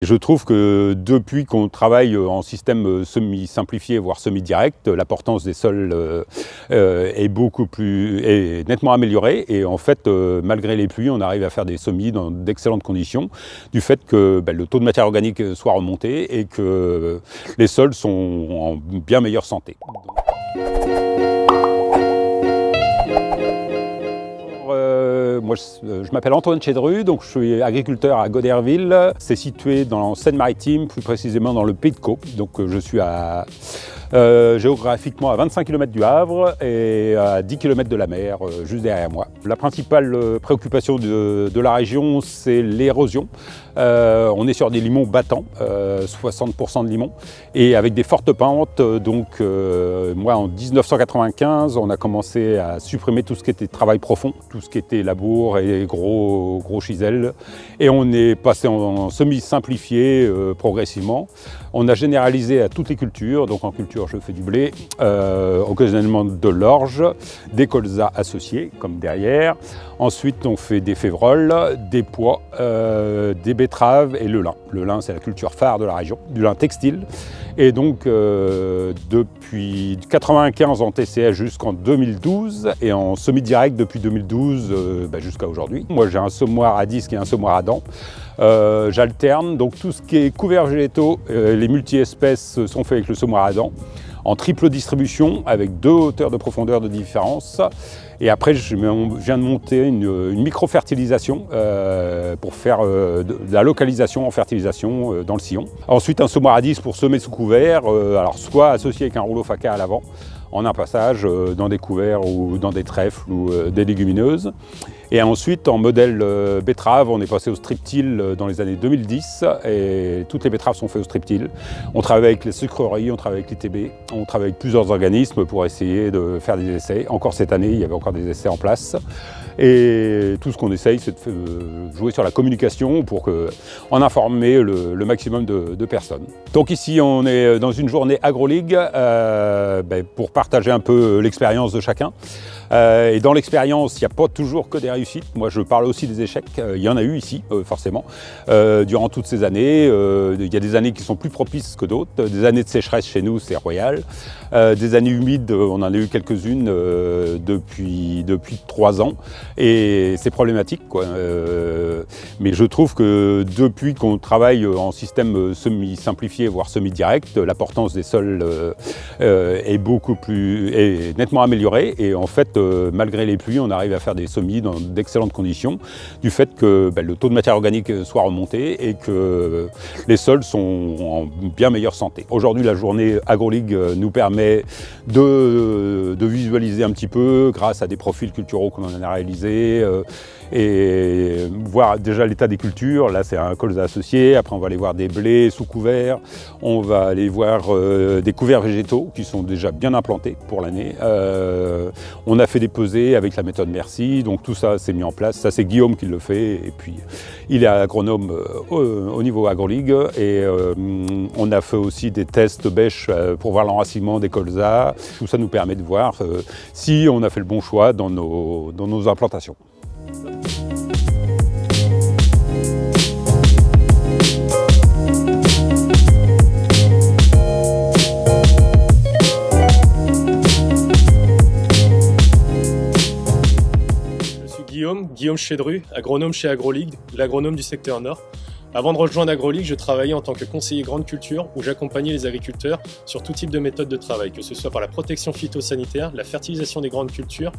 Je trouve que depuis qu'on travaille en système semi-simplifié, voire semi-direct, l'importance des sols est nettement améliorée. Et en fait, malgré les pluies, on arrive à faire des semis dans d'excellentes conditions, du fait que le taux de matière organique soit remonté et que les sols sont en bien meilleure santé. Moi, je m'appelle Antoine Chedru, donc je suis agriculteur à Goderville. C'est situé dans Seine-Maritime, plus précisément dans le Pays de Caux. Donc je suis géographiquement à 25 km du Havre et à 10 km de la mer, juste derrière moi. La principale préoccupation de la région, c'est l'érosion. On est sur des limons battants, 60% de limons, et avec des fortes pentes. Donc moi, en 1995, on a commencé à supprimer tout ce qui était travail profond, tout ce qui était labour et gros chisels. Et on est passé en semi-simplifié progressivement. On a généralisé à toutes les cultures. Donc en culture, je fais du blé, occasionnellement de l'orge, des colzas associés, comme derrière. Ensuite, on fait des févroles, des pois, des betteraves et le lin. Le lin, c'est la culture phare de la région, du lin textile. Et donc, depuis 1995 en TCS jusqu'en 2012 et en semi-direct depuis 2012 jusqu'à aujourd'hui. Moi, j'ai un semoir à disque et un semoir à dents. J'alterne, donc tout ce qui est couverts végétaux, les multi-espèces sont faits avec le semoir à dents, en triple distribution avec 2 hauteurs de profondeur de différence. Et après, je viens de monter une micro-fertilisation pour faire de la localisation en fertilisation dans le sillon. Ensuite, un semoir à disque pour semer sous couvert, alors soit associé avec un rouleau faca à l'avant, en un passage dans des couverts ou dans des trèfles ou des légumineuses. Et ensuite, en modèle betterave, on est passé au strip-till dans les années 2010 et toutes les betteraves sont faites au strip-till. On travaille avec les sucreries, on travaille avec l'ITB, on travaille avec plusieurs organismes pour essayer de faire des essais. Encore cette année, il y avait encore des essais en place. Et tout ce qu'on essaye, c'est de jouer sur la communication pour en informer le maximum de personnes. Donc ici, on est dans une journée AgroLeague pour partager un peu l'expérience de chacun. Et dans l'expérience, il n'y a pas toujours que des réussites. Moi, je parle aussi des échecs. Il y en a eu ici, forcément, durant toutes ces années. Il y a des années qui sont plus propices que d'autres. Des années de sécheresse chez nous, c'est royal. Des années humides, on en a eu quelques-unes depuis 3 ans. Et c'est problématique, quoi. Mais je trouve que depuis qu'on travaille en système semi-simplifié, voire semi-direct, l'importance des sols est nettement améliorée. Et en fait, malgré les pluies, on arrive à faire des semis dans d'excellentes conditions, du fait que le taux de matière organique soit remonté et que les sols sont en bien meilleure santé. Aujourd'hui, la journée AgroLeague nous permet de visualiser un petit peu, grâce à des profils culturaux qu'on en a réalisés, et voir déjà l'état des cultures. Là, c'est un colza associé. Après, on va aller voir des blés sous couvert. On va aller voir des couverts végétaux qui sont déjà bien implantés pour l'année. On a fait des pesées avec la méthode Merci. Donc tout ça s'est mis en place. Ça, c'est Guillaume qui le fait. Et puis, il est agronome au niveau AgroLeague. Et on a fait aussi des tests bêches pour voir l'enracinement des colzas. Tout ça nous permet de voir si on a fait le bon choix dans nos implantations. Guillaume Chedru, agronome chez AgroLeague, l'agronome du secteur Nord. Avant de rejoindre AgroLeague, je travaillais en tant que conseiller grande culture où j'accompagnais les agriculteurs sur tout type de méthodes de travail, que ce soit par la protection phytosanitaire, la fertilisation des grandes cultures,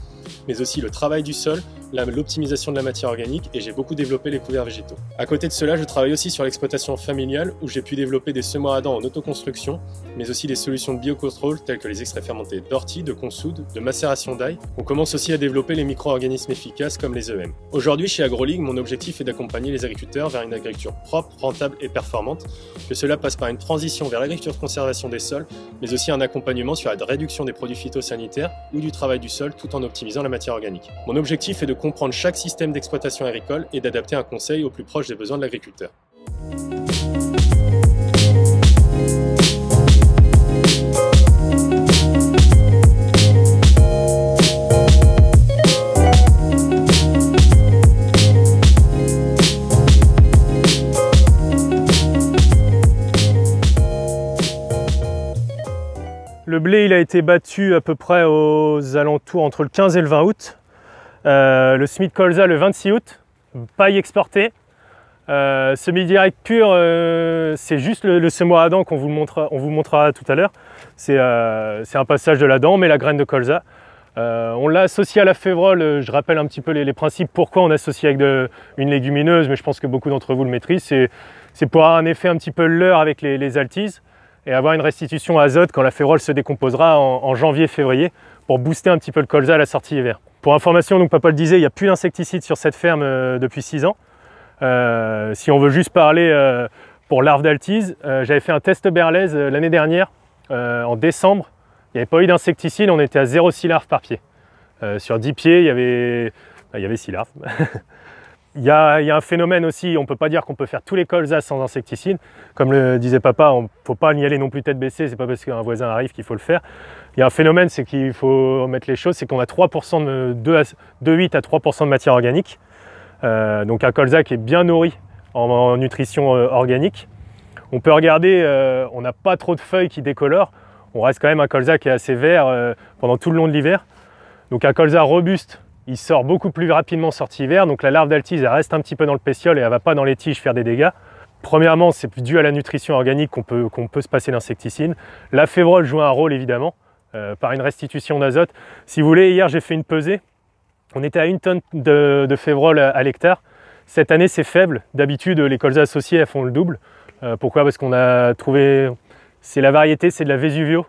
mais aussi le travail du sol, l'optimisation de la matière organique, et j'ai beaucoup développé les couverts végétaux. À côté de cela, je travaille aussi sur l'exploitation familiale où j'ai pu développer des semoirs à dents en autoconstruction, mais aussi des solutions de biocontrôle telles que les extraits fermentés d'ortie, de consoude, de macération d'ail. On commence aussi à développer les micro-organismes efficaces comme les EM. Aujourd'hui, chez AgroLeague, mon objectif est d'accompagner les agriculteurs vers une agriculture propre, rentable et performante, que cela passe par une transition vers l'agriculture de conservation des sols, mais aussi un accompagnement sur la réduction des produits phytosanitaires ou du travail du sol tout en optimisant la matière organique. Mon objectif est de comprendre chaque système d'exploitation agricole et d'adapter un conseil au plus proche des besoins de l'agriculteur. Le blé il a été battu à peu près aux alentours entre le 15 et le 20 août. Le Smith colza le 26 août, paille exportée. Semi-direct pur, c'est juste le semoir à dents qu'on vous montrera tout à l'heure. C'est un passage de la dent, mais la graine de colza. On l'a associé à la févrole. Je rappelle un petit peu les principes, pourquoi on associe avec une légumineuse, mais je pense que beaucoup d'entre vous le maîtrisent. C'est pour avoir un effet un petit peu leurre avec les altises et avoir une restitution azote quand la févrole se décomposera en janvier-février pour booster un petit peu le colza à la sortie hiver. Pour information, donc papa le disait, il n'y a plus d'insecticides sur cette ferme depuis 6 ans. Si on veut juste parler pour larves d'altise, j'avais fait un test berlaise l'année dernière, en décembre. Il n'y avait pas eu d'insecticide, on était à 0,6 larves par pied. Sur 10 pieds, il y avait 6 larves. Il y a un phénomène aussi, on ne peut pas dire qu'on peut faire tous les colzas sans insecticide. Comme le disait papa, il ne faut pas y aller non plus tête baissée, c'est pas parce qu'un voisin arrive qu'il faut le faire. Il y a un phénomène, c'est qu'il faut mettre les choses, c'est qu'on a 3% de 8 à 3% de matière organique. Donc un colza qui est bien nourri en nutrition organique. On peut regarder, on n'a pas trop de feuilles qui décolorent. On reste quand même un colza qui est assez vert pendant tout le long de l'hiver. Donc un colza robuste, il sort beaucoup plus rapidement sorti hiver. Donc la larve d'altise, elle reste un petit peu dans le pétiole et elle ne va pas dans les tiges faire des dégâts. Premièrement, c'est dû à la nutrition organique qu'on peut se passer d'insecticides. La févrole joue un rôle évidemment, par une restitution d'azote. Si vous voulez, hier j'ai fait une pesée. On était à 1 tonne de févrole à l'hectare. Cette année, c'est faible. D'habitude, les colzas associés, elles font le double. Pourquoi? Parce qu'on a trouvé... C'est la variété, c'est de la Vesuvio.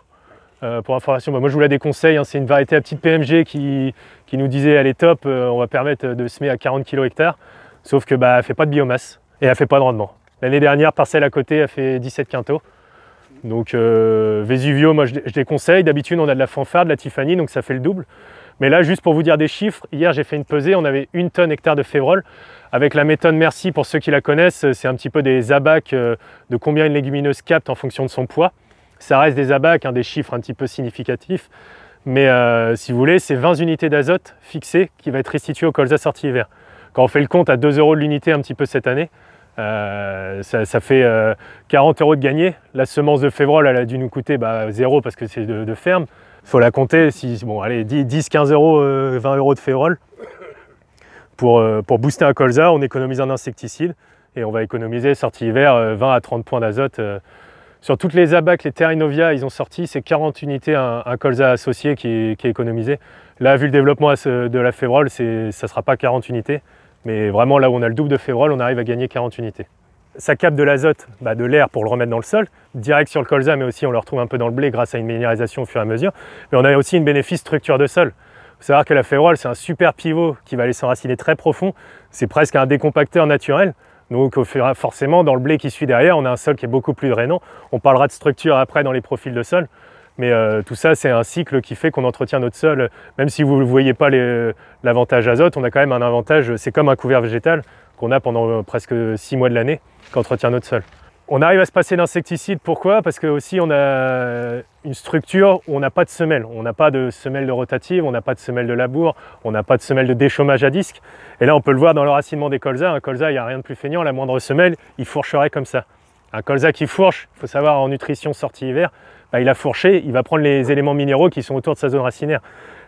Pour information, moi je vous la déconseille. Hein, c'est une variété à petite PMG qui nous disait elle est top, on va permettre de semer à 40 kg hectare. Sauf que elle ne fait pas de biomasse et elle ne fait pas de rendement. L'année dernière, parcelle à côté, elle fait 17 quintaux. Donc Vesuvio, moi je déconseille. D'habitude, on a de la fanfare, de la Tiffany, donc ça fait le double. Mais là, juste pour vous dire des chiffres, hier j'ai fait une pesée, on avait 1 tonne hectare de févrole. Avec la méthode Merci, pour ceux qui la connaissent, c'est un petit peu des abacs de combien une légumineuse capte en fonction de son poids. Ça reste des abacs, des chiffres un petit peu significatifs. Mais si vous voulez, c'est 20 unités d'azote fixées qui va être restitué au colza sorti hiver. Quand on fait le compte à 2 € de l'unité un petit peu cette année, ça fait 40 € de gagné. La semence de févrole, elle a dû nous coûter 0 parce que c'est de ferme. Il faut la compter, bon, allez, 10, 15 €, 20 € de févrole. Pour booster un colza, on économise un insecticide et on va économiser, sortie hiver, 20 à 30 points d'azote. Sur toutes les abacs, les Terrinovia, ils ont sorti, c'est 40 unités un colza associé qui est économisé. Là, vu le développement de la févrole, ça ne sera pas 40 unités, mais vraiment là où on a le double de févrole, on arrive à gagner 40 unités. Ça capte de l'azote, de l'air pour le remettre dans le sol, direct sur le colza, mais aussi on le retrouve un peu dans le blé grâce à une minéralisation au fur et à mesure. Mais on a aussi une bénéfice structure de sol. Il faut savoir que la févrole, c'est un super pivot qui va aller s'enraciner très profond. C'est presque un décompacteur naturel. Donc forcément, dans le blé qui suit derrière, on a un sol qui est beaucoup plus drainant. On parlera de structure après dans les profils de sol. Mais tout ça, c'est un cycle qui fait qu'on entretient notre sol. Même si vous ne voyez pas l'avantage azote, on a quand même un avantage. C'est comme un couvert végétal qu'on a pendant presque 6 mois de l'année qui entretient notre sol. On arrive à se passer d'insecticides, pourquoi? Parce que aussi on a une structure où on n'a pas de semelle. On n'a pas de semelle de rotative, on n'a pas de semelle de labour, on n'a pas de semelle de déchômage à disque. Et là on peut le voir dans l'enracinement des colzas. Un colza, il n'y a rien de plus feignant, la moindre semelle, il fourcherait comme ça. Un colza qui fourche, il faut savoir en nutrition sortie hiver, il a fourché, il va prendre les éléments minéraux qui sont autour de sa zone racinaire.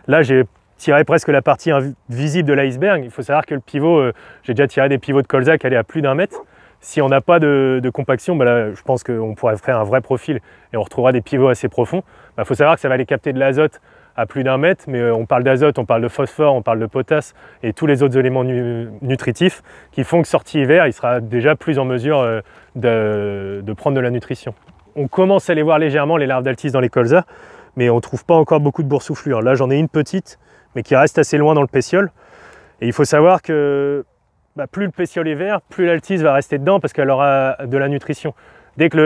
Là j'ai tiré presque la partie visible de l'iceberg. Il faut savoir que le pivot, j'ai déjà tiré des pivots de colza qui allaient à plus d'1 mètre. Si on n'a pas de compaction, là, je pense qu'on pourrait faire un vrai profil et on retrouvera des pivots assez profonds. Il faut savoir que ça va aller capter de l'azote à plus d'1 mètre, mais on parle d'azote, on parle de phosphore, on parle de potasse et tous les autres éléments nutritifs qui font que sorti hiver, il sera déjà plus en mesure de prendre de la nutrition. On commence à les voir légèrement, les larves d'altise dans les colzas, mais on ne trouve pas encore beaucoup de boursouflures. Là, j'en ai une petite, mais qui reste assez loin dans le pétiole. Et il faut savoir que plus le pétiole est vert, plus l'altise va rester dedans parce qu'elle aura de la nutrition. Dès que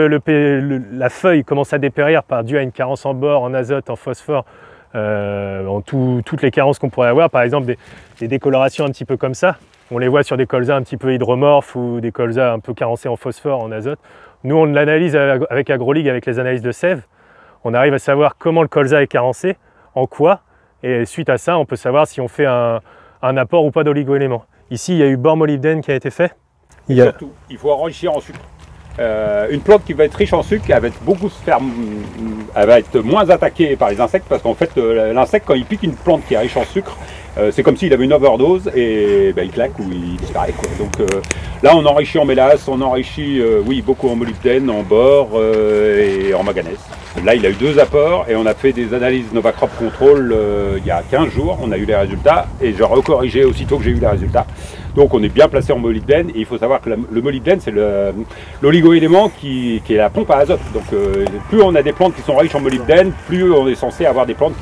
la feuille commence à dépérir dû à une carence en bore, en azote, en phosphore, toutes les carences qu'on pourrait avoir, par exemple des décolorations un petit peu comme ça, on les voit sur des colzas un petit peu hydromorphes ou des colzas un peu carencés en phosphore, en azote. Nous, on l'analyse avec AgroLeague, avec les analyses de sève. On arrive à savoir comment le colza est carencé, en quoi, et suite à ça, on peut savoir si on fait un apport ou pas d'oligo-éléments. Ici, il y a eu bore molybdène qui a été fait. Surtout, il faut enrichir en sucre. Une plante qui va être riche en sucre, elle va être moins attaquée par les insectes parce qu'en fait l'insecte quand il pique une plante qui est riche en sucre, c'est comme s'il avait une overdose et il claque ou il disparaît, quoi. Donc là on enrichit en mélasse, on enrichit oui, beaucoup en molybdène, en bore et en manganèse. Là il a eu 2 apports et on a fait des analyses Novacrop Control il y a 15 jours, on a eu les résultats et j'ai recorrigé aussitôt que j'ai eu les résultats. Donc on est bien placé en molybdène et il faut savoir que le molybdène c'est l'oligo-élément qui est la pompe à azote. Donc plus on a des plantes qui sont riches en molybdène, plus on est censé avoir des plantes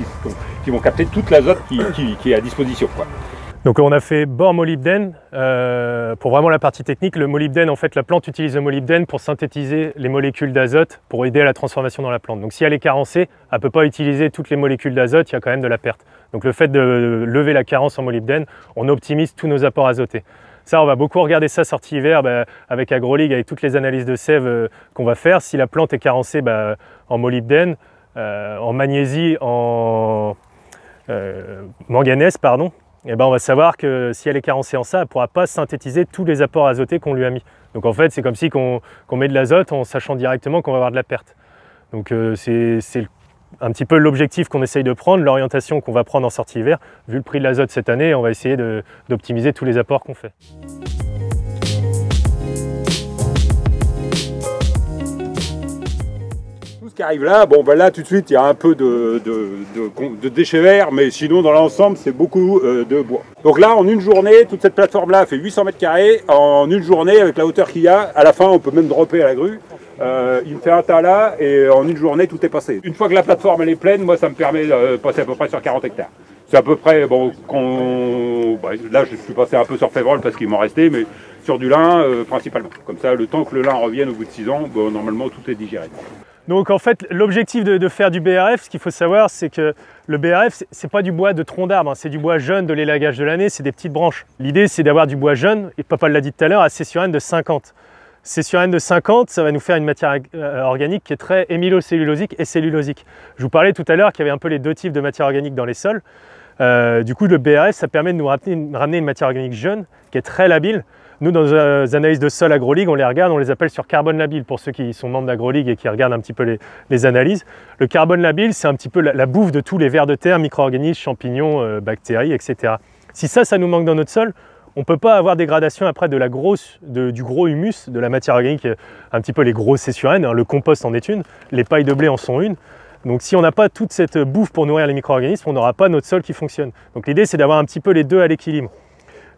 qui vont capter toute l'azote qui est à disposition, quoi. Donc on a fait bore molybdène pour vraiment la partie technique. Le molybdène, en fait, la plante utilise le molybdène pour synthétiser les molécules d'azote pour aider à la transformation dans la plante. Donc si elle est carencée, elle ne peut pas utiliser toutes les molécules d'azote, il y a quand même de la perte. Donc le fait de lever la carence en molybdène, on optimise tous nos apports azotés. Ça, on va beaucoup regarder ça sortie hiver avec AgroLeague, avec toutes les analyses de sève qu'on va faire. Si la plante est carencée en molybdène, en magnésie, en manganèse, pardon, et on va savoir que si elle est carencée en ça, elle ne pourra pas synthétiser tous les apports azotés qu'on lui a mis. Donc en fait, c'est comme si qu'on met de l'azote en sachant directement qu'on va avoir de la perte. Donc c'est un petit peu l'objectif qu'on essaye de prendre, l'orientation qu'on va prendre en sortie hiver. Vu le prix de l'azote cette année, on va essayer d'optimiser tous les apports qu'on fait. Qui arrive là, bon là tout de suite il y a un peu de déchets verts, mais sinon dans l'ensemble c'est beaucoup de bois. Donc là en une journée, toute cette plateforme là fait 800 mètres carrés, en une journée avec la hauteur qu'il y a, à la fin on peut même dropper à la grue. Il me fait un tas là et en une journée tout est passé. Une fois que la plateforme elle est pleine, moi ça me permet de passer à peu près sur 40 hectares. C'est à peu près, bon, là je suis passé un peu sur Févrole parce qu'il m'en restait, mais sur du lin principalement. Comme ça, le temps que le lin revienne au bout de 6 ans, normalement tout est digéré. Donc en fait, l'objectif de faire du BRF, ce qu'il faut savoir, c'est que le BRF, c'est pas du bois de tronc d'arbre, hein, c'est du bois jeune de l'élagage de l'année, c'est des petites branches. L'idée, c'est d'avoir du bois jeune, et papa l'a dit tout à l'heure, à C/N de 50. C/N de 50, ça va nous faire une matière organique qui est très hémilocellulosique et cellulosique. Je vous parlais tout à l'heure qu'il y avait un peu les 2 types de matière organique dans les sols. Du coup, le BRF, ça permet de nous ramener une matière organique jeune qui est très labile. Nous, dans les analyses de sol AgroLeague, on les regarde, on les appelle sur carbone labile, pour ceux qui sont membres d'AgroLeague et qui regardent un petit peu les analyses. Le carbone labile, c'est un petit peu la bouffe de tous les vers de terre, micro-organismes, champignons, bactéries, etc. Si ça nous manque dans notre sol, on ne peut pas avoir dégradation après du gros humus, de la matière organique, un petit peu les gros C/N, hein, le compost en est une, les pailles de blé en sont une. Donc si on n'a pas toute cette bouffe pour nourrir les micro-organismes, on n'aura pas notre sol qui fonctionne. Donc l'idée, c'est d'avoir un petit peu les deux à l'équilibre.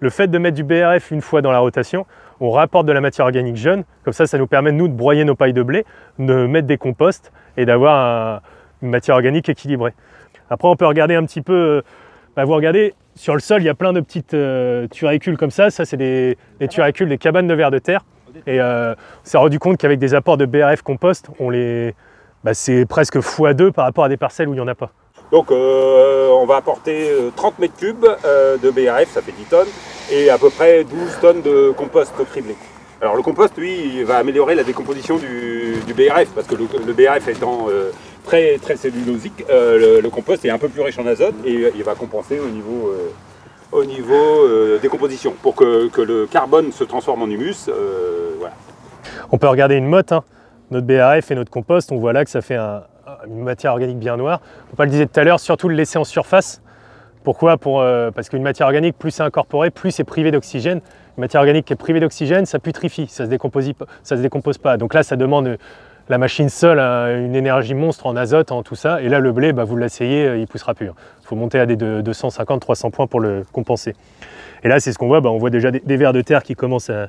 Le fait de mettre du BRF une fois dans la rotation, on rapporte de la matière organique jeune, comme ça nous permet nous de broyer nos pailles de blé, de mettre des composts et d'avoir une matière organique équilibrée. Après on peut regarder un petit peu, vous regardez, sur le sol il y a plein de petites turacules comme ça c'est des turacules, des cabanes de vers de terre. Et on s'est rendu compte qu'avec des apports de BRF compost, c'est presque x2 par rapport à des parcelles où il n'y en a pas. Donc on va apporter 30 mètres cubes de BRF, ça fait 10 tonnes, et à peu près 12 tonnes de compost criblé. Alors le compost, lui, il va améliorer la décomposition du BRF, parce que le BRF étant très cellulosique, le compost est un peu plus riche en azote, et il va compenser au niveau décomposition, pour que le carbone se transforme en humus. Voilà. On peut regarder une motte, hein. Notre BRF et notre compost, on voit là que ça fait une matière organique bien noire. On le disait tout à l'heure, surtout le laisser en surface. Pourquoi? Parce qu'une matière organique, plus c'est incorporé, plus c'est privé d'oxygène. Une matière organique qui est privée d'oxygène, ça putrifie, ça se décompose pas. Donc là, ça demande la machine seule une énergie monstre en azote, en tout ça. Et là, le blé, vous l'asseyez, il poussera plus. Il faut monter à des 250-300 points pour le compenser. Et là, c'est ce qu'on voit. On voit déjà des vers de terre qui commencent à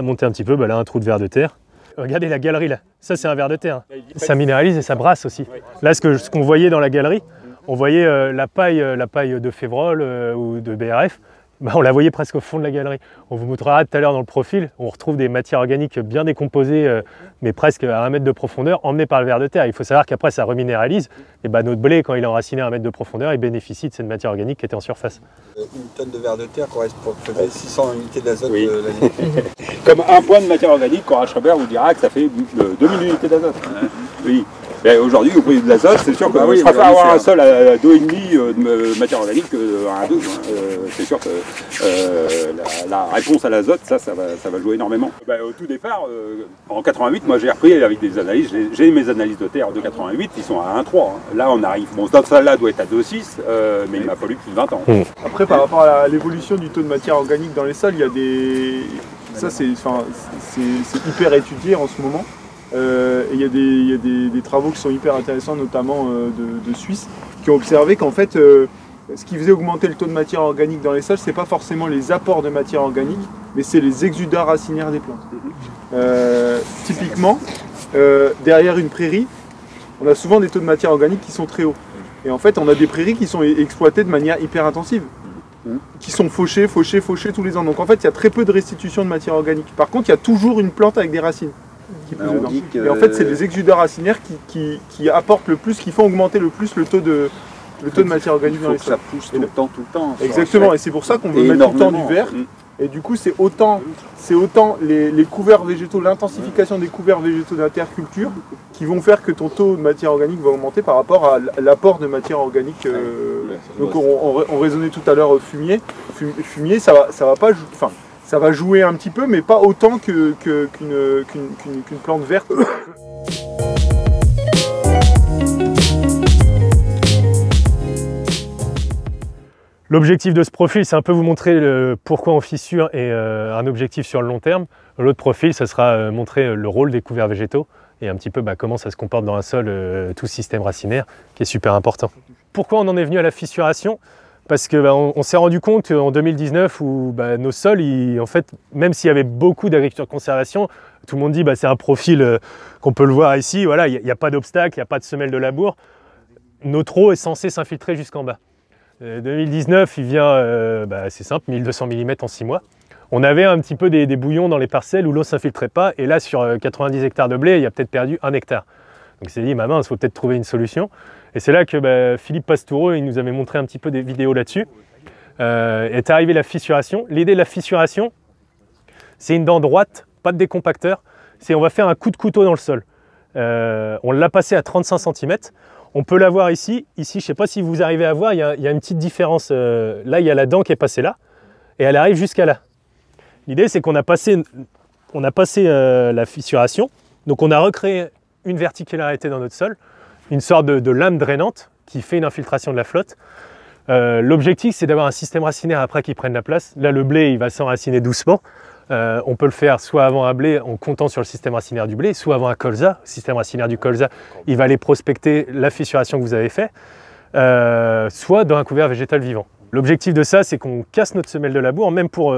monter un petit peu. Là, un trou de vers de terre. Regardez la galerie là, ça c'est un ver de terre. Ça minéralise et ça brasse aussi. Là ce qu'on voyait dans la galerie, on voyait la paille de Févrole ou de BRF, on la voyait presque au fond de la galerie. On vous montrera tout à l'heure dans le profil, on retrouve des matières organiques bien décomposées, mais presque à 1 mètre de profondeur, emmenées par le ver de terre. Il faut savoir qu'après ça reminéralise, et notre blé, quand il est enraciné à 1 mètre de profondeur, il bénéficie de cette matière organique qui était en surface. Une tonne de ver de terre correspondait 600 unités d'azote l'année. Comme un point de matière organique, Cora Schreiber vous dira que ça fait 2000 unités d'azote. Oui. Aujourd'hui, au prix de l'azote, c'est sûr que je préfère avoir un sol à 2,5 de matière organique qu'à 2. C'est sûr que la réponse à l'azote, ça va jouer énormément. Au tout départ, en 88, moi j'ai repris avec des analyses, j'ai mes analyses de terre de 88, ils sont à 1,3. Là on arrive, bon cette salle-là doit être à 2,6, mais il m'a fallu plus de 20 ans. Après par rapport à l'évolution du taux de matière organique dans les sols, il y a des... Ça c'est hyper étudié en ce moment. Il y a des travaux qui sont hyper intéressants, notamment de Suisse, qui ont observé qu'en fait, ce qui faisait augmenter le taux de matière organique dans les sols, c'est pas forcément les apports de matière organique, mais c'est les exudats racinaires des plantes. Typiquement, derrière une prairie, on a souvent des taux de matière organique qui sont très hauts. Et en fait, on a des prairies qui sont exploitées de manière hyper intensive, qui sont fauchées tous les ans. Donc en fait, il y a très peu de restitution de matière organique. Par contre, il y a toujours une plante avec des racines. Et en fait, c'est les exudats racinaires qui apportent le plus, qui font augmenter le plus le taux de matière organique dans les sols. Ça pousse tout le temps. Exactement, et c'est pour ça qu'on veut mettre tout le temps du vert. Et du coup, c'est autant les couverts végétaux, l'intensification des couverts végétaux d'interculture qui vont faire que ton taux de matière organique va augmenter par rapport à l'apport de matière organique. Donc on raisonnait tout à l'heure fumier. Fumier, ça va pas... Enfin, ça va jouer un petit peu, mais pas autant qu'une plante verte. L'objectif de ce profil, c'est un peu vous montrer pourquoi on fissure et un objectif sur le long terme. L'autre profil, ça sera montrer le rôle des couverts végétaux et un petit peu comment ça se comporte dans un sol, tout système racinaire, qui est super important. Pourquoi on en est venu à la fissuration ? Parce que on s'est rendu compte en 2019 où nos sols, en fait, même s'il y avait beaucoup d'agriculture de conservation, tout le monde dit c'est un profil qu'on peut le voir ici, voilà, il n'y a pas d'obstacle, il n'y a pas de semelle de labour. Notre eau est censée s'infiltrer jusqu'en bas. 2019, il vient, c'est simple, 1200 mm en 6 mois. On avait un petit peu des bouillons dans les parcelles où l'eau ne s'infiltrait pas, et là sur 90 hectares de blé, il y a peut-être perdu 1 hectare. Donc il s'est dit, mince, il faut peut-être trouver une solution. Et c'est là que Philippe Pastoureau, il nous avait montré un petit peu des vidéos là-dessus. Est arrivée la fissuration. L'idée de la fissuration, c'est une dent droite, pas de décompacteur. C'est on va faire un coup de couteau dans le sol. On l'a passé à 35 cm. On peut la voir ici. Ici, je ne sais pas si vous arrivez à voir, il y a une petite différence. Là, il y a la dent qui est passée là, et elle arrive jusqu'à là. L'idée, c'est qu'on a passé, la fissuration. Donc on a recréé une verticularité dans notre sol, une sorte de lame drainante qui fait une infiltration de la flotte. L'objectif, c'est d'avoir un système racinaire après qui prenne la place. Là, le blé, il va s'enraciner doucement. On peut le faire soit avant un blé en comptant sur le système racinaire du blé, soit avant un colza. Le système racinaire du colza, il va aller prospecter la fissuration que vous avez faite, soit dans un couvert végétal vivant. L'objectif de ça, c'est qu'on casse notre semelle de labour, même pour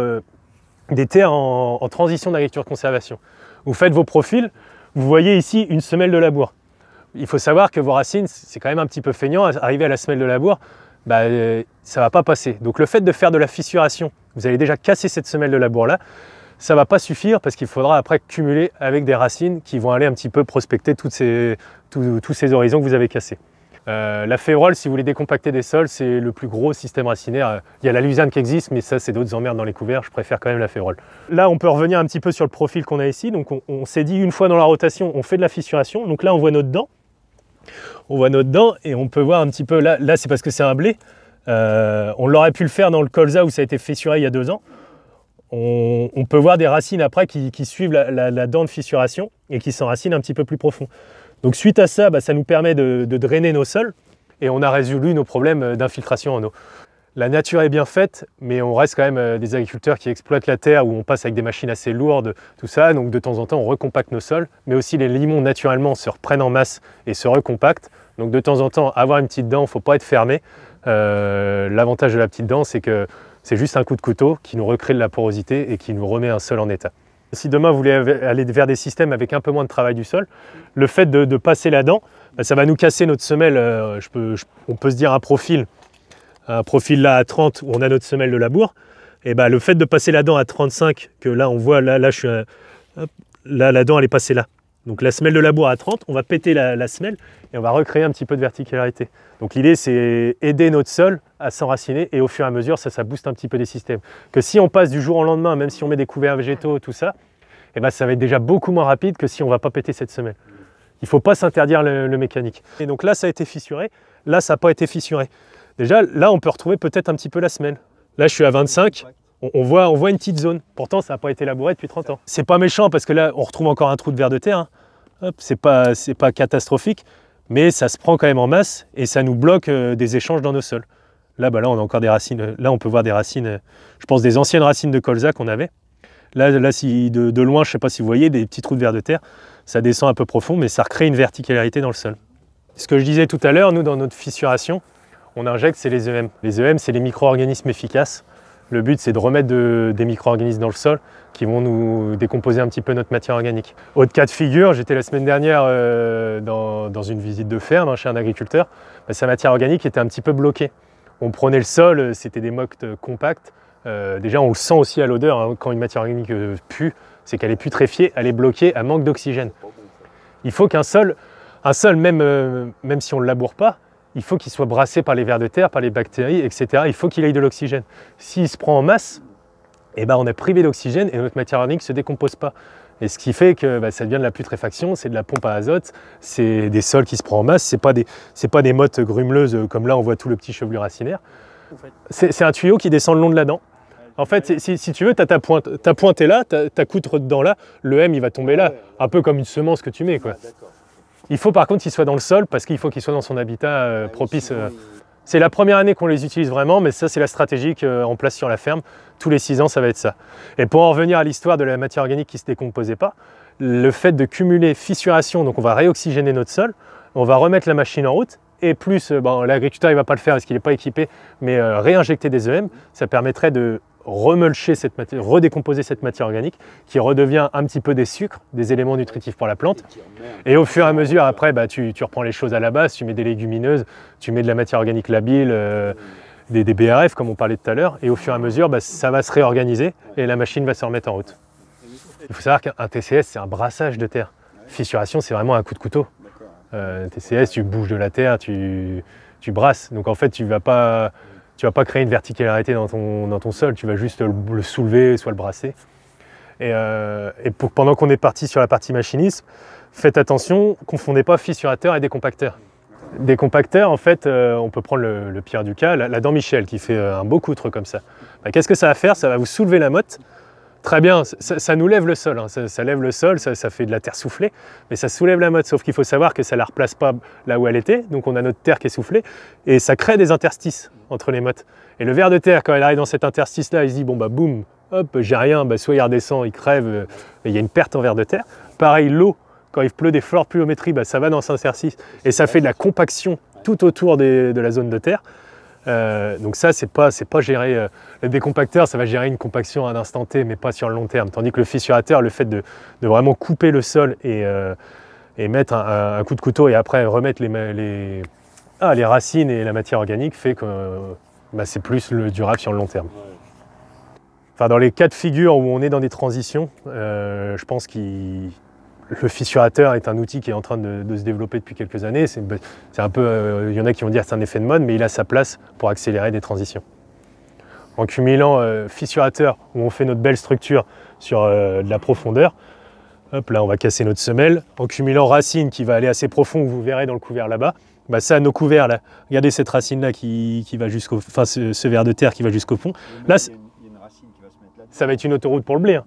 des terres en transition d'agriculture de conservation. Vous faites vos profils, vous voyez ici une semelle de labour. Il faut savoir que vos racines, c'est quand même un petit peu feignant. Arriver à la semelle de labour, ça ne va pas passer. Donc le fait de faire de la fissuration, vous allez déjà casser cette semelle de labour là, ça ne va pas suffire parce qu'il faudra après cumuler avec des racines qui vont aller un petit peu prospecter tous ces horizons que vous avez cassés. La févrole, si vous voulez décompacter des sols, c'est le plus gros système racinaire. Il y a la luzerne qui existe, mais ça c'est d'autres emmerdes dans les couverts, je préfère quand même la févrole. Là on peut revenir un petit peu sur le profil qu'on a ici. Donc on s'est dit une fois dans la rotation, on fait de la fissuration. Donc là on voit notre dent. On voit notre dent et on peut voir un petit peu, là c'est parce que c'est un blé. On l'aurait pu le faire dans le colza où ça a été fissuré il y a 2 ans. On peut voir des racines après qui suivent la dent de fissuration et qui s'enracinent un petit peu plus profond. Donc suite à ça, ça nous permet de drainer nos sols et on a résolu nos problèmes d'infiltration en eau. La nature est bien faite, mais on reste quand même des agriculteurs qui exploitent la terre où on passe avec des machines assez lourdes, tout ça. Donc de temps en temps, on recompacte nos sols, mais aussi les limons naturellement se reprennent en masse et se recompactent. Donc de temps en temps, avoir une petite dent, il ne faut pas être fermé. L'avantage de la petite dent, c'est que c'est juste un coup de couteau qui nous recrée de la porosité et qui nous remet un sol en état. Si demain vous voulez aller vers des systèmes avec un peu moins de travail du sol, le fait de passer la dent, ça va nous casser notre semelle. On peut se dire un profil là à 30 où on a notre semelle de labour. Et le fait de passer la dent à 35, que là on voit, là la dent elle est passée là. Donc la semelle de labour à 30, on va péter la semelle et on va recréer un petit peu de verticularité. Donc l'idée c'est aider notre sol à s'enraciner et au fur et à mesure ça booste un petit peu des systèmes. Que si on passe du jour au lendemain, même si on met des couverts végétaux, tout ça, ça va être déjà beaucoup moins rapide que si on ne va pas péter cette semelle. Il ne faut pas s'interdire le mécanique. Et donc là, ça a été fissuré. Là, ça n'a pas été fissuré. Déjà, là, on peut retrouver peut-être un petit peu la semelle. Là, je suis à 25. On voit une petite zone. Pourtant, ça n'a pas été labouré depuis 30 ans. C'est pas méchant parce que là, on retrouve encore un trou de ver de terre. Hein. Hop, c'est pas catastrophique, mais ça se prend quand même en masse et ça nous bloque des échanges dans nos sols. Là, là, on a encore des racines. Là, on peut voir des racines, je pense des anciennes racines de colza qu'on avait. Là si de loin, je ne sais pas si vous voyez, des petits trous de ver de terre, ça descend un peu profond, mais ça recrée une verticularité dans le sol. Ce que je disais tout à l'heure, nous, dans notre fissuration, on injecte, c'est les EM. Les EM, c'est les micro-organismes efficaces. Le but, c'est de remettre des micro-organismes dans le sol qui vont nous décomposer un petit peu notre matière organique. Autre cas de figure, j'étais la semaine dernière dans une visite de ferme chez un agriculteur. Sa matière organique était un petit peu bloquée. On prenait le sol, c'était des mocks compacts. Déjà, on le sent aussi à l'odeur, hein, quand une matière organique pue, c'est qu'elle est putréfiée, elle est bloquée, elle manque d'oxygène. Il faut qu'un sol, même si on ne le laboure pas, il faut qu'il soit brassé par les vers de terre, par les bactéries, etc. Il faut qu'il ait de l'oxygène. S'il se prend en masse, eh ben, on est privé d'oxygène et notre matière organique ne se décompose pas. Et ce qui fait que ça devient de la putréfaction, c'est de la pompe à azote, c'est des sols qui se prennent en masse, c'est pas des mottes grumeleuses comme là on voit tout le petit chevelu racinaire. C'est un tuyau qui descend le long de la dent. En fait, si tu veux, ta pointe est là, ta coutre dedans là, le M il va tomber là, un peu comme une semence que tu mets, quoi. Il faut par contre qu'il soit dans le sol parce qu'il faut qu'il soit dans son habitat propice. C'est la première année qu'on les utilise vraiment, mais ça c'est la stratégie en place sur la ferme. Tous les 6 ans, ça va être ça. Et pour en revenir à l'histoire de la matière organique qui ne se décomposait pas, le fait de cumuler fissuration, donc on va réoxygéner notre sol, on va remettre la machine en route, et plus, l'agriculteur il ne va pas le faire parce qu'il n'est pas équipé, mais réinjecter des EM, ça permettrait de remulcher cette matière, redécomposer cette matière organique qui redevient un petit peu des sucres, des éléments nutritifs pour la plante. Et au fur et à mesure, après, tu reprends les choses à la base, tu mets des légumineuses, tu mets de la matière organique labile, des BRF comme on parlait tout à l'heure, et au fur et à mesure, ça va se réorganiser et la machine va se remettre en route. Il faut savoir qu'un TCS, c'est un brassage de terre. Fissuration, c'est vraiment un coup de couteau. TCS, tu bouges de la terre, tu brasses. Donc en fait, tu vas pas créer une verticularité dans ton sol, tu vas juste le soulever, soit le brasser. Et pendant qu'on est parti sur la partie machinisme, faites attention, confondez pas fissurateur et décompacteur. Décompacteur, en fait, on peut prendre le pire du cas, la dent Michel qui fait un beau coutre comme ça. Qu'est-ce que ça va faire? Ça va vous soulever la motte. Très bien, ça nous lève le sol, hein. Ça lève le sol, ça fait de la terre soufflée, mais ça soulève la motte, sauf qu'il faut savoir que ça ne la replace pas là où elle était, donc on a notre terre qui est soufflée, et ça crée des interstices entre les mottes. Et le ver de terre, quand il arrive dans cet interstice-là, il se dit, bon bah boum, hop, j'ai rien, soit il redescend, il crève, et il y a une perte en ver de terre. Pareil, l'eau, quand il pleut des fleurs de pluviométrie, ça va dans cet interstice, et ça fait de la compaction tout autour de la zone de terre. Donc ça, c'est pas gérer. Le décompacteur, ça va gérer une compaction à un instant T, mais pas sur le long terme. Tandis que le fissurateur, le fait de vraiment couper le sol et mettre un coup de couteau et après remettre les racines et la matière organique fait que c'est plus durable sur le long terme. Enfin, dans les cas de figure où on est dans des transitions, je pense que le fissurateur est un outil qui est en train de se développer depuis quelques années. C'est un peu, il y en a qui vont dire que c'est un effet de mode, mais il a sa place pour accélérer des transitions. En cumulant fissurateur, où on fait notre belle structure sur de la profondeur, hop, là on va casser notre semelle. En cumulant racine qui va aller assez profond, vous verrez dans le couvert là-bas, ça, nos couverts là, regardez cette racine-là qui va jusqu'au, enfin ce ver de terre qui va jusqu'au fond. Là, il y a une racine qui va se mettre là. Ça va être une autoroute pour le blé. Hein.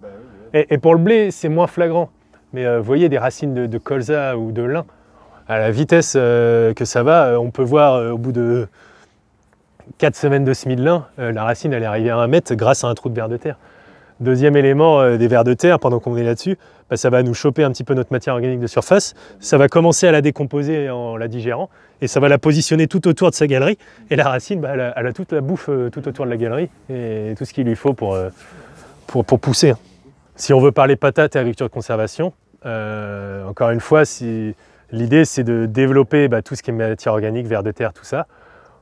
Et pour le blé, c'est moins flagrant. Mais vous voyez des racines de colza ou de lin, à la vitesse que ça va, on peut voir au bout de 4 semaines de semis de lin, la racine elle est arrivée à 1 mètre grâce à un trou de ver de terre. Deuxième élément des vers de terre, pendant qu'on est là-dessus, ça va nous choper un petit peu notre matière organique de surface, ça va commencer à la décomposer en la digérant, et ça va la positionner tout autour de sa galerie, et la racine, elle a toute la bouffe tout autour de la galerie, et tout ce qu'il lui faut pour pousser. Si on veut parler patates et agriculture de conservation, encore une fois, l'idée c'est de développer tout ce qui est matière organique, vers de terre, tout ça.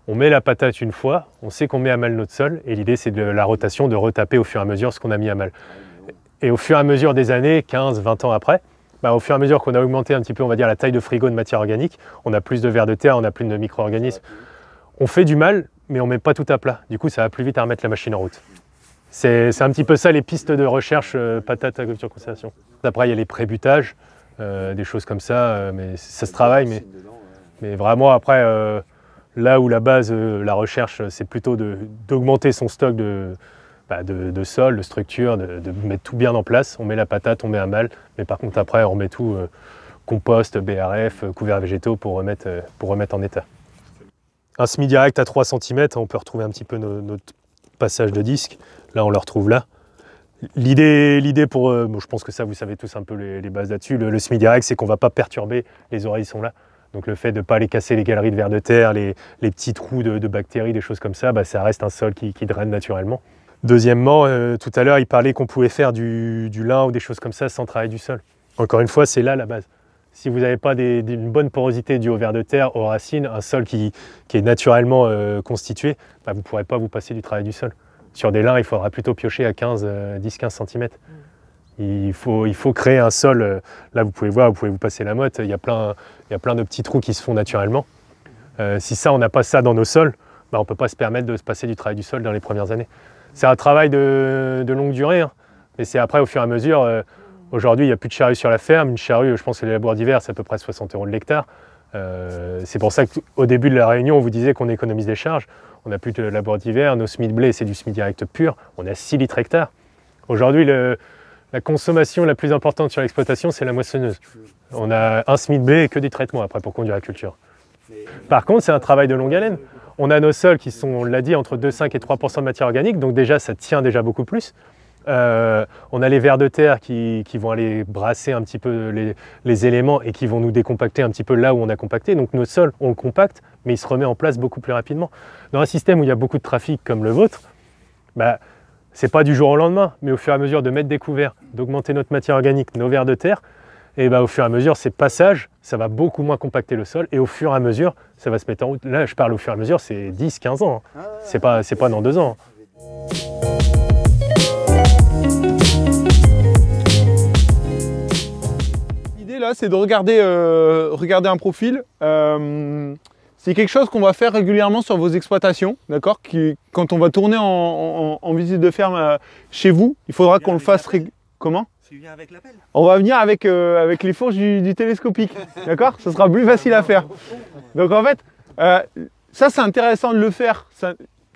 On met la patate une fois, on sait qu'on met à mal notre sol, et l'idée c'est de la rotation, de retaper au fur et à mesure ce qu'on a mis à mal. Et au fur et à mesure des années, 15, 20 ans après, au fur et à mesure qu'on a augmenté un petit peu, on va dire, la taille de frigo de matière organique, on a plus de vers de terre, on a plus de micro-organismes. On fait du mal, mais on ne met pas tout à plat. Du coup, ça va plus vite à remettre la machine en route. C'est un petit peu ça les pistes de recherche patate agriculture conservation. Après, il y a les prébutages. des choses comme ça, mais ça se travaille. Mais vraiment, après, là où la base, la recherche, c'est plutôt d'augmenter son stock de sol, de structure, de mettre tout bien en place. On met la patate, on met un mal, mais par contre, après, on met tout compost, BRF, couverts végétaux pour remettre en état. Un semi-direct à 3 cm, on peut retrouver un petit peu notre passage de disque. Là, on le retrouve là. L'idée pour, je pense que ça, vous savez tous un peu les bases là-dessus, le semi-direct, c'est qu'on ne va pas perturber les oreillons là. Donc le fait de ne pas aller casser les galeries de vers de terre, les petits trous de bactéries, des choses comme ça, ça reste un sol qui draine naturellement. Deuxièmement, tout à l'heure, il parlait qu'on pouvait faire du lin ou des choses comme ça sans travailler du sol. Encore une fois, c'est là la base. Si vous n'avez pas une bonne porosité due aux vers de terre, aux racines, un sol qui est naturellement constitué, vous ne pourrez pas vous passer du travail du sol. Sur des lins, il faudra plutôt piocher à 10-15 cm. Il faut créer un sol. Là, vous pouvez voir, vous pouvez vous passer la motte. Il y a plein de petits trous qui se font naturellement. Si ça, on n'a pas ça dans nos sols, on ne peut pas se permettre de se passer du travail du sol dans les premières années. C'est un travail de longue durée, hein, mais c'est après, au fur et à mesure. Aujourd'hui, il n'y a plus de charrue sur la ferme. Une charrue, je pense que les labours d'hiver, c'est à peu près 60 € de l'hectare. C'est pour ça qu'au début de la réunion, on vous disait qu'on économise des charges. On n'a plus de labour d'hiver. Nos semis de blé, c'est du semis direct pur. On a 6 litres hectare. Aujourd'hui, la consommation la plus importante sur l'exploitation, c'est la moissonneuse. On a un semis de blé et que du traitement après pour conduire la culture. Par contre, c'est un travail de longue haleine. On a nos sols qui sont, on l'a dit, entre 2,5 et 3% de matière organique, donc déjà, ça tient déjà beaucoup plus. On a les vers de terre qui vont aller brasser un petit peu les éléments et qui vont nous décompacter un petit peu là où on a compacté. Donc nos sols, on le compacte, mais il se remet en place beaucoup plus rapidement. Dans un système où il y a beaucoup de trafic comme le vôtre, c'est pas du jour au lendemain, mais au fur et à mesure de mettre des couverts, d'augmenter notre matière organique, nos vers de terre, et au fur et à mesure, ces passages, ça va beaucoup moins compacter le sol, et au fur et à mesure, ça va se mettre en route. Là, je parle au fur et à mesure, c'est 10-15 ans. Hein. C'est pas dans 2 ans. L'idée là, c'est de regarder un profil. C'est quelque chose qu'on va faire régulièrement sur vos exploitations, d'accord? Quand on va tourner en visite de ferme chez vous, il faudra qu'on le fasse. Comment? Tu viens avec l'appel? On va venir avec les fourches du télescopique, d'accord? Ça sera plus facile à faire. Donc en fait, ça c'est intéressant de le faire.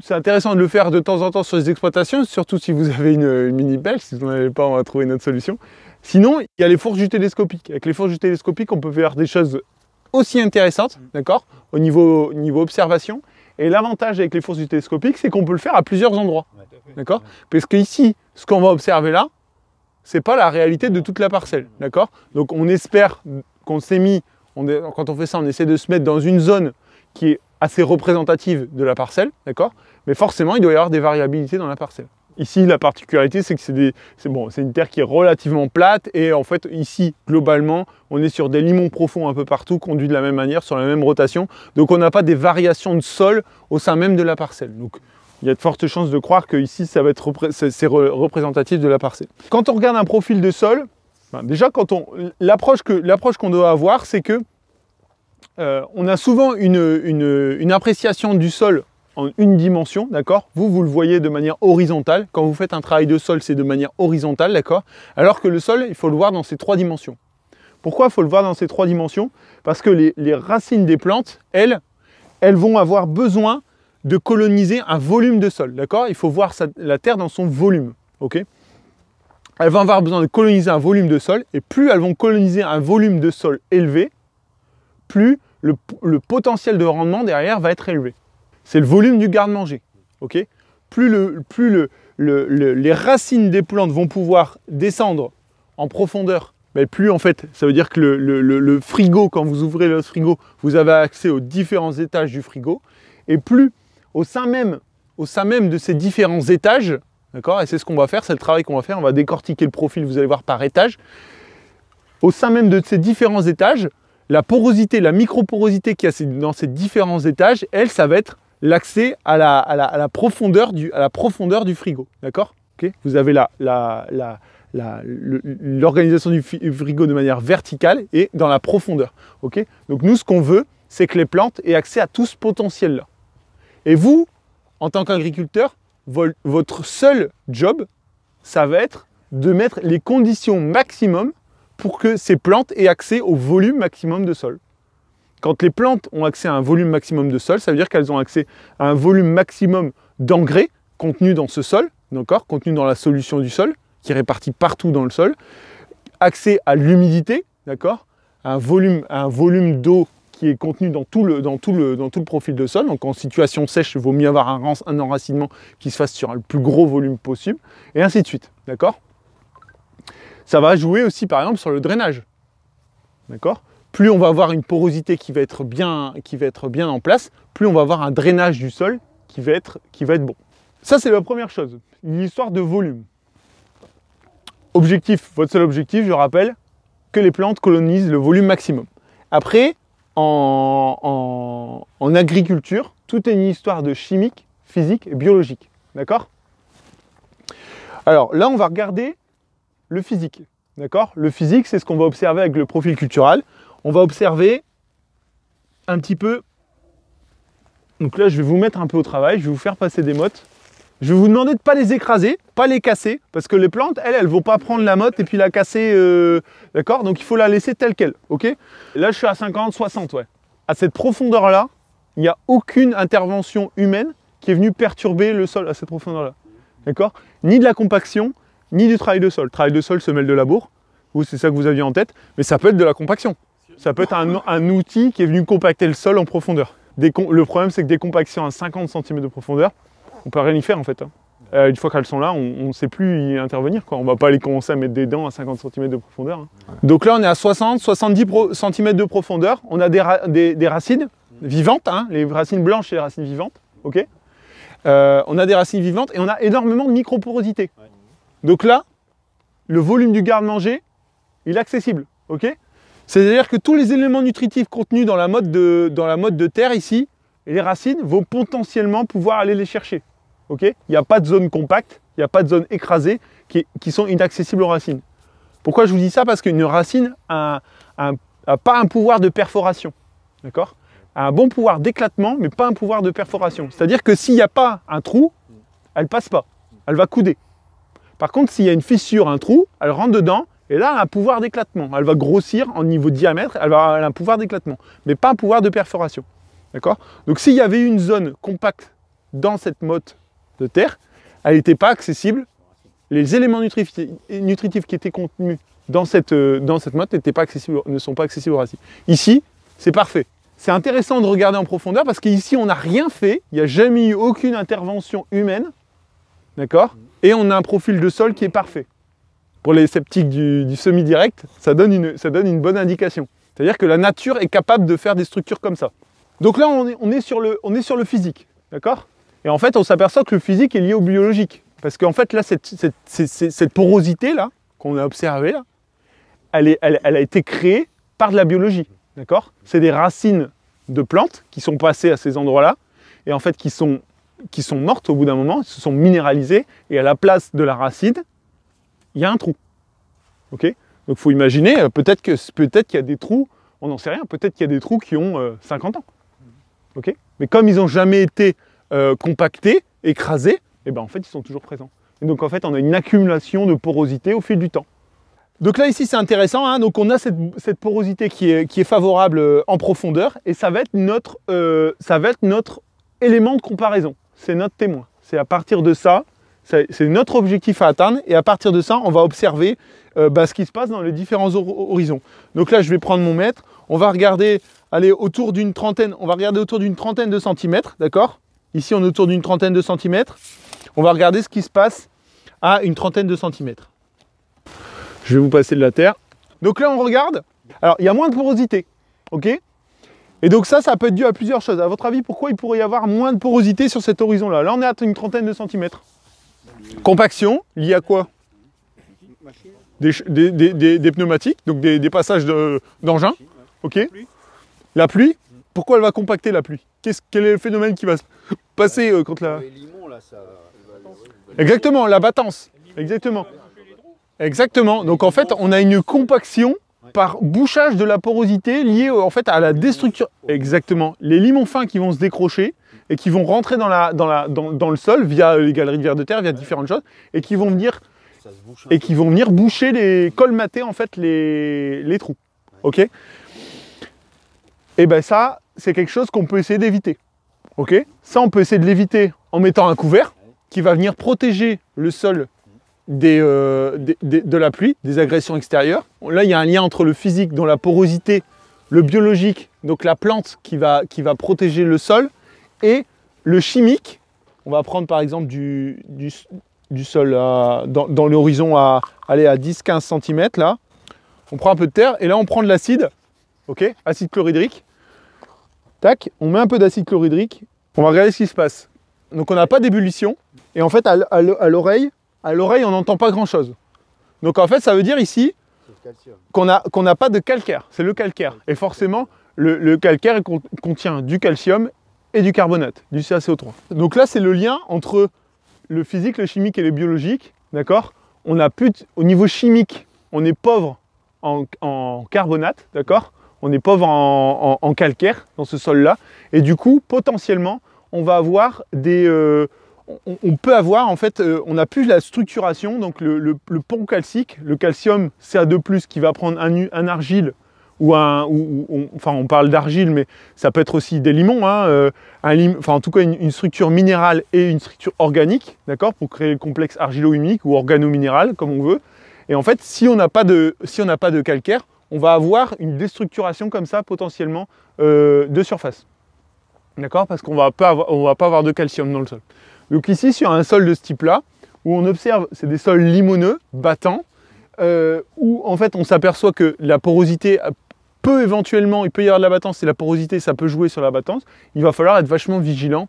C'est intéressant de le faire de temps en temps sur les exploitations, surtout si vous avez une mini pelle. Si vous n'en avez pas, on va trouver une autre solution. Sinon, il y a les fourches du télescopique. Avec les fourches du télescopique, on peut faire des choses aussi intéressantes, d'accord, au niveau observation. Et l'avantage avec les fourches du télescopique, c'est qu'on peut le faire à plusieurs endroits, d'accord? Parce qu'ici, ce qu'on va observer là, c'est pas la réalité de toute la parcelle, d'accord? Donc on espère qu'on s'est mis, quand on fait ça, on essaie de se mettre dans une zone qui est assez représentative de la parcelle, d'accord? Mais forcément, il doit y avoir des variabilités dans la parcelle. Ici, la particularité, c'est que c'est une terre qui est relativement plate et en fait, ici, globalement, on est sur des limons profonds un peu partout, conduits de la même manière, sur la même rotation. Donc, on n'a pas des variations de sol au sein même de la parcelle. Donc, il y a de fortes chances de croire que ici, ça va être représentatif de la parcelle. Quand on regarde un profil de sol, déjà, l'approche qu'on doit avoir, c'est que on a souvent une appréciation du sol en une dimension, d'accord? Vous le voyez de manière horizontale. Quand vous faites un travail de sol, c'est de manière horizontale, d'accord? Alors que le sol, il faut le voir dans ces 3 dimensions. Pourquoi il faut le voir dans ces 3 dimensions? Parce que les racines des plantes, elles vont avoir besoin de coloniser un volume de sol, d'accord? Il faut voir la terre dans son volume, ok? Elles vont avoir besoin de coloniser un volume de sol, et plus elles vont coloniser un volume de sol élevé, plus le potentiel de rendement derrière va être élevé. C'est le volume du garde-manger, ok? Plus les racines des plantes vont pouvoir descendre en profondeur, plus en fait, ça veut dire que le frigo, quand vous ouvrez le frigo, vous avez accès aux différents étages du frigo, et plus au sein même de ces différents étages, d'accord? Et c'est ce qu'on va faire, c'est le travail qu'on va faire, on va décortiquer le profil, vous allez voir, par étage. Au sein même de ces différents étages, la porosité, la microporosité qu'il y a dans ces différents étages, ça va être l'accès à la profondeur du frigo, d'accord? Okay, vous avez l'organisation du frigo de manière verticale et dans la profondeur. Okay, donc nous, ce qu'on veut, c'est que les plantes aient accès à tout ce potentiel-là. Et vous, en tant qu'agriculteur, votre seul job, ça va être de mettre les conditions maximum pour que ces plantes aient accès au volume maximum de sol. Quand les plantes ont accès à un volume maximum de sol, ça veut dire qu'elles ont accès à un volume maximum d'engrais contenu dans ce sol, d'accord, contenu dans la solution du sol, qui est réparti partout dans le sol, accès à l'humidité, d'accord, un volume d'eau qui est contenu dans tout le profil de sol. Donc en situation sèche, il vaut mieux avoir un enracinement qui se fasse sur le plus gros volume possible, et ainsi de suite, d'accord. Ça va jouer aussi par exemple sur le drainage, d'accord. Plus on va avoir une porosité qui va être bien en place, plus on va avoir un drainage du sol qui va être bon. Ça, c'est la première chose, une histoire de volume. Objectif, votre seul objectif, je rappelle, que les plantes colonisent le volume maximum. Après, en agriculture, tout est une histoire de chimique, physique et biologique. D'accord? Alors là, on va regarder le physique. D'accord? Le physique, c'est ce qu'on va observer avec le profil cultural. On va observer un petit peu. Donc là, je vais vous mettre un peu au travail, je vais vous faire passer des mottes. Je vais vous demander de ne pas les écraser, pas les casser, parce que les plantes, elles ne vont pas prendre la motte et puis la casser, d'accord? Donc il faut la laisser telle qu'elle, ok? Là, je suis à 50, 60, ouais. À cette profondeur-là, il n'y a aucune intervention humaine qui est venue perturber le sol à cette profondeur-là, d'accord? Ni de la compaction, ni du travail de sol. Le travail de sol se mêle de labour, ou c'est ça que vous aviez en tête, mais ça peut être de la compaction. Ça peut être un outil qui est venu compacter le sol en profondeur. Le problème, c'est que des compactions à 50 cm de profondeur, on peut rien y faire en fait. Une fois qu'elles sont là, on ne sait plus y intervenir, quoi. On ne va pas aller commencer à mettre des dents à 50 cm de profondeur. Hein. Ouais. Donc là, on est à 60-70 cm de profondeur. On a des racines vivantes, hein, les racines blanches et les racines vivantes. Okay, on a des racines vivantes et on a énormément de microporosité. Ouais. Donc là, le volume du garde-manger, il est accessible. Okay, c'est-à-dire que tous les éléments nutritifs contenus dans la mode de terre ici, les racines vont potentiellement pouvoir aller les chercher. Okay, il n'y a pas de zone compacte, il n'y a pas de zone écrasée qui sont inaccessibles aux racines. Pourquoi je vous dis ça? Parce qu'une racine n'a pas un pouvoir de perforation. D'accord? A un bon pouvoir d'éclatement, mais pas un pouvoir de perforation. C'est-à-dire que s'il n'y a pas un trou, elle ne passe pas. Elle va couder. Par contre, s'il y a une fissure, un trou, elle rentre dedans, et là, elle a un pouvoir d'éclatement. Elle va grossir en niveau diamètre, elle a un pouvoir d'éclatement, mais pas un pouvoir de perforation. D'accord? Donc s'il y avait une zone compacte dans cette motte de terre, elle n'était pas accessible. Les éléments nutritifs qui étaient contenus dans cette motte ne sont pas accessibles aux racines. Ici, c'est parfait. C'est intéressant de regarder en profondeur parce qu'ici, on n'a rien fait. Il n'y a jamais eu aucune intervention humaine. D'accord? Et on a un profil de sol qui est parfait. Pour les sceptiques du semi-direct, ça donne une bonne indication. C'est-à-dire que la nature est capable de faire des structures comme ça. Donc là, on est sur le physique. D'accord? Et en fait, on s'aperçoit que le physique est lié au biologique. Parce qu'en fait, là, cette porosité-là, qu'on a observée, là, elle a été créée par de la biologie. D'accord? C'est des racines de plantes qui sont passées à ces endroits-là, et en fait, qui sont mortes au bout d'un moment, se sont minéralisées, et à la place de la racine, il y a un trou. Ok? Donc, il faut imaginer, peut-être qu'il y a des trous, on n'en sait rien, peut-être qu'il y a des trous qui ont 50 ans. Ok? Mais comme ils n'ont jamais été compactés, écrasés, et ben en fait, ils sont toujours présents. Et donc, en fait, on a une accumulation de porosité au fil du temps. Donc là, ici, c'est intéressant. Hein, donc, on a cette porosité qui est favorable en profondeur, et ça va être notre élément de comparaison. C'est notre témoin. C'est à partir de ça, c'est notre objectif à atteindre, et à partir de ça, on va observer ce qui se passe dans les différents horizons. Donc là, je vais prendre mon mètre. On va regarder, autour d'une trentaine de centimètres, d'accord? Ici, on est autour d'une trentaine de centimètres. On va regarder ce qui se passe à une trentaine de centimètres. Je vais vous passer de la terre. Donc là, on regarde. Alors, il y a moins de porosité, ok? Et donc ça peut être dû à plusieurs choses. À votre avis, pourquoi il pourrait y avoir moins de porosité sur cet horizon-là? Là, on est à une trentaine de centimètres. Compaction, liée à quoi? Des pneumatiques, donc des passages d'engins, ok? La pluie, pourquoi elle va compacter la pluie? Quel est le phénomène qui va se passer quand la... Exactement, la battance, exactement. Exactement, donc en fait, on a une compaction par bouchage de la porosité liée en fait à la destruction. Exactement, les limons fins qui vont se décrocher et qui vont rentrer dans le sol via les galeries de vers de terre, via différentes choses, et qui vont venir et qui vont venir boucher, colmater en fait les trous. Ok. Et ben ça, c'est quelque chose qu'on peut essayer d'éviter. Ok. Ça, on peut essayer de l'éviter en mettant un couvert qui va venir protéger le sol de la pluie, des agressions extérieures. Là, il y a un lien entre le physique, dont la porosité, le biologique, donc la plante qui va protéger le sol, et le chimique. On va prendre par exemple du sol dans l'horizon à 10-15 cm là. On prend un peu de terre et là on prend de l'acide, ok, acide chlorhydrique. Tac, on met un peu d'acide chlorhydrique. On va regarder ce qui se passe. Donc on n'a pas d'ébullition et en fait à l'oreille on n'entend pas grand chose. Donc en fait ça veut dire ici qu'on n'a pas de calcaire, c'est le calcaire. Et forcément le calcaire contient du calcium et du carbonate, du CaCO3. Donc là c'est le lien entre le physique, le chimique et le biologique, d'accord. On a plus au niveau chimique, on est pauvre en carbonate, d'accord. On est pauvre en calcaire dans ce sol-là. Et du coup, potentiellement, on va avoir on peut avoir, en fait, on n'a plus la structuration, donc le pont calcique, le calcium Ca2+, qui va prendre un argile, enfin on parle d'argile, mais ça peut être aussi des limons, hein, en tout cas une structure minérale et une structure organique, d'accord, pour créer le complexe argilo-humique ou organo-minéral, comme on veut. Et en fait, si on n'a pas de calcaire, on va avoir une déstructuration comme ça, potentiellement, de surface. D'accord, parce qu'on va pas avoir de calcium dans le sol. Donc ici, sur un sol de ce type-là, où on observe, c'est des sols limoneux, battants, où en fait on s'aperçoit que la porosité peut éventuellement, il peut y avoir de la battance, et la porosité ça peut jouer sur la battance, il va falloir être vachement vigilant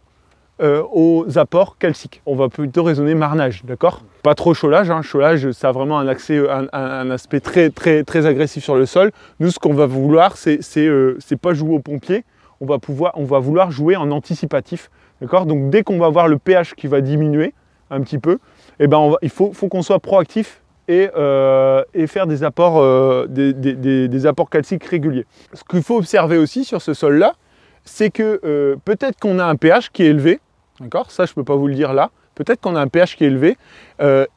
aux apports calciques. On va plutôt raisonner marnage, d'accord? Pas trop cholage, hein. Cholage ça a vraiment un aspect très, très, très agressif sur le sol. Nous ce qu'on va vouloir c'est pas jouer aux pompiers, on va vouloir jouer en anticipatif, d'accord? Donc dès qu'on va voir le pH qui va diminuer un petit peu, eh ben il faut qu'on soit proactif et faire des apports, des apports calciques réguliers. Ce qu'il faut observer aussi sur ce sol-là, c'est que peut-être qu'on a un pH qui est élevé, d'accord? Ça, je ne peux pas vous le dire là. Peut-être qu'on a un pH qui est élevé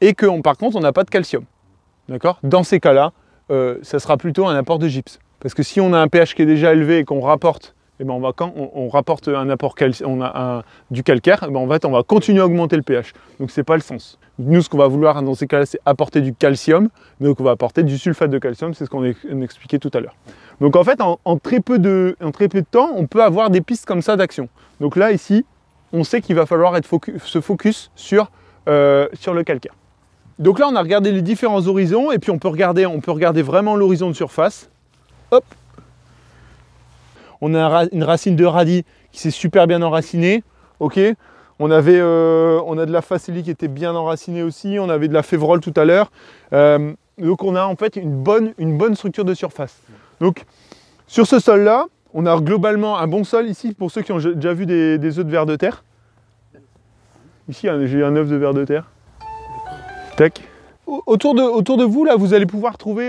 et que par contre, on n'a pas de calcium, d'accord? Dans ces cas-là, ça sera plutôt un apport de gypse. Parce que si on a un pH qui est déjà élevé et qu'on rapporte, eh ben quand on rapporte un apport du calcaire, eh ben on va continuer à augmenter le pH. Donc c'est pas le sens. Nous, ce qu'on va vouloir dans ces cas-là, c'est apporter du calcium. Donc on va apporter du sulfate de calcium, c'est ce qu'on expliquait tout à l'heure. Donc en fait, en très peu de temps, on peut avoir des pistes comme ça d'action. Donc là, ici, on sait qu'il va falloir se focus sur le calcaire. Donc là, on a regardé les différents horizons et puis on peut regarder vraiment l'horizon de surface. Hop. On a une racine de radis qui s'est super bien enracinée, ok. On a de la facélie qui était bien enracinée aussi, on avait de la févrole tout à l'heure. Donc on a en fait une bonne structure de surface. Donc sur ce sol-là, on a globalement un bon sol ici, pour ceux qui ont déjà vu des œufs de vers de terre. Ici, j'ai un œuf de vers de terre. Tac. Autour de vous, là, vous allez pouvoir trouver,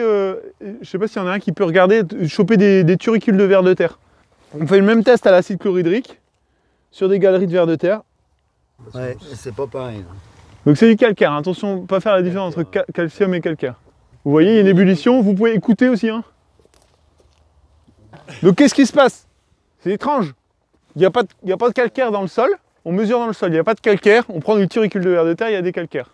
je ne sais pas s'il y en a un qui peut regarder, choper des turicules de vers de terre. On fait le même test à l'acide chlorhydrique sur des galeries de vers de terre. Ouais, c'est pas pareil. Donc c'est du calcaire, attention, pas faire la différence entre calcium et calcaire. Vous voyez, il y a une ébullition, vous pouvez écouter aussi. Hein. Donc qu'est-ce qui se passe? C'est étrange. Il n'y a pas de calcaire dans le sol, on mesure dans le sol, il n'y a pas de calcaire, on prend du turicule de vers de terre, il y a des calcaires.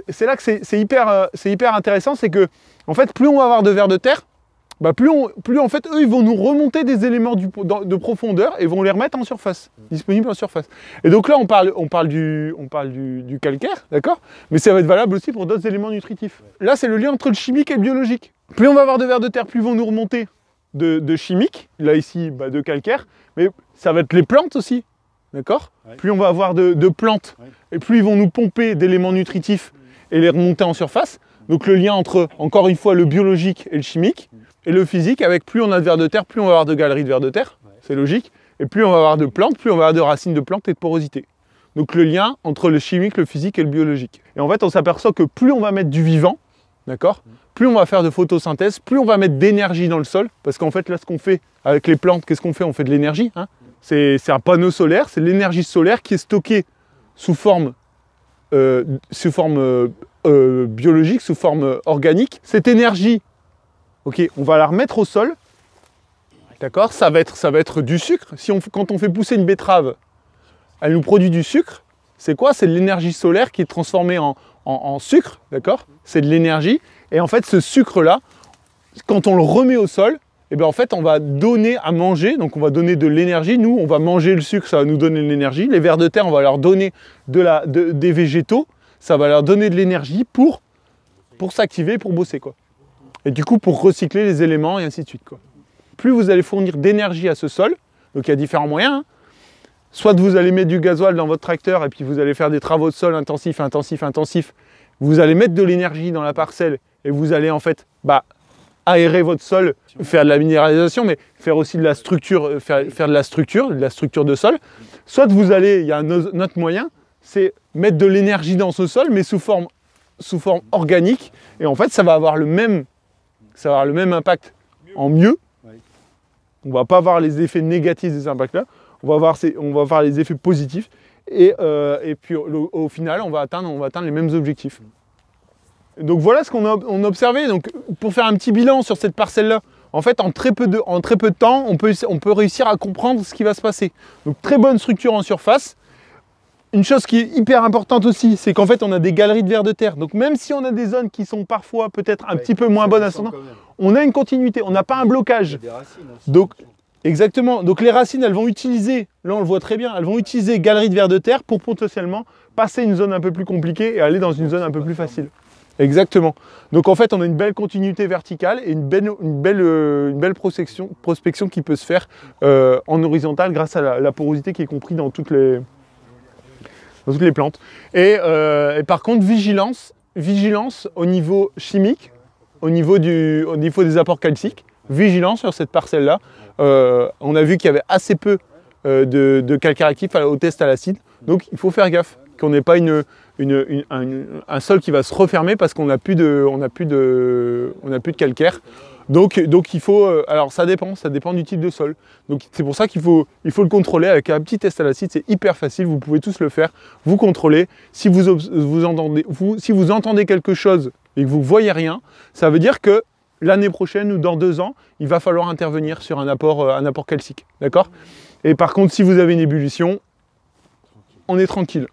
C'est là que c'est hyper intéressant, c'est que en fait, plus on va avoir de vers de terre, bah plus en fait, eux, ils vont nous remonter des éléments de profondeur et vont les remettre en surface, disponibles en surface. Et donc là, on parle du calcaire, d'accord? Mais ça va être valable aussi pour d'autres éléments nutritifs. Là, c'est le lien entre le chimique et le biologique. Plus on va avoir de vers de terre, plus ils vont nous remonter de chimique, là ici, bah, de calcaire, mais ça va être les plantes aussi, d'accord? Ouais. Plus on va avoir de plantes, ouais. Et plus ils vont nous pomper d'éléments nutritifs et les remonter en surface. Donc le lien entre, encore une fois, le biologique et le chimique, et le physique, avec plus on a de vers de terre, plus on va avoir de galeries de vers de terre, ouais. C'est logique, et plus on va avoir de plantes, plus on va avoir de racines de plantes et de porosité. Donc le lien entre le chimique, le physique et le biologique. Et en fait, on s'aperçoit que plus on va mettre du vivant, d'accord, plus on va faire de photosynthèse, plus on va mettre d'énergie dans le sol, parce qu'en fait, là, ce qu'on fait avec les plantes, qu'est-ce qu'on fait? On fait de l'énergie, hein. C'est un panneau solaire, c'est l'énergie solaire qui est stockée sous forme biologique, sous forme organique. Cette énergie, ok, on va la remettre au sol. D'accord, ça va être du sucre. Quand on fait pousser une betterave, elle nous produit du sucre. C'est quoi? C'est de l'énergie solaire qui est transformée en sucre, d'accord? C'est de l'énergie. Et en fait, ce sucre-là, quand on le remet au sol, et bien en fait, on va donner à manger, donc on va donner de l'énergie. Nous, on va manger le sucre, ça va nous donner de l'énergie. Les vers de terre, on va leur donner des végétaux, ça va leur donner de l'énergie pour s'activer, pour bosser, quoi. Et du coup, pour recycler les éléments et ainsi de suite, quoi. Plus vous allez fournir d'énergie à ce sol, donc il y a différents moyens, hein. Soit vous allez mettre du gasoil dans votre tracteur et puis vous allez faire des travaux de sol intensifs. Vous allez mettre de l'énergie dans la parcelle et vous allez en fait aérer votre sol, faire de la minéralisation, mais faire aussi de la structure, faire de la structure de sol. Soit vous allez, il y a un autre moyen, c'est mettre de l'énergie dans ce sol, mais sous forme organique. Et en fait, ça va avoir le même impact en mieux. On ne va pas avoir les effets négatifs de ces impacts-là. On va voir les effets positifs et puis au final, on va atteindre les mêmes objectifs. Donc voilà ce qu'on a observé. Donc, pour faire un petit bilan sur cette parcelle-là, en fait, en très peu de temps, on peut réussir à comprendre ce qui va se passer. Donc très bonne structure en surface. Une chose qui est hyper importante aussi, c'est qu'en fait, on a des galeries de vers de terre. Donc même si on a des zones qui sont parfois peut-être un petit peu moins bonnes à ce moment, on a une continuité, on n'a pas un blocage. Des racines aussi. Donc, exactement. Donc les racines, elles vont utiliser, là on le voit très bien, elles vont utiliser galeries de vers de terre pour potentiellement passer une zone un peu plus compliquée et aller dans une zone un peu plus facile. Exactement. Donc en fait, on a une belle continuité verticale et une belle prospection qui peut se faire en horizontal grâce à la porosité qui est comprise dans toutes les plantes. Et par contre, vigilance au niveau chimique, au niveau des apports calciques, vigilance sur cette parcelle-là. On a vu qu'il y avait assez peu de calcaire actif au test à l'acide, donc il faut faire gaffe qu'on n'ait pas un sol qui va se refermer parce qu'on n'a plus de calcaire. Donc il faut, alors ça dépend du type de sol. Donc c'est pour ça qu'il faut le contrôler avec un petit test à l'acide, c'est hyper facile, vous pouvez tous le faire, vous contrôlez. Si vous entendez quelque chose et que vous ne voyez rien, ça veut dire que l'année prochaine ou dans 2 ans, il va falloir intervenir sur un apport calcique, d'accord? Et par contre, si vous avez une ébullition, on est tranquille.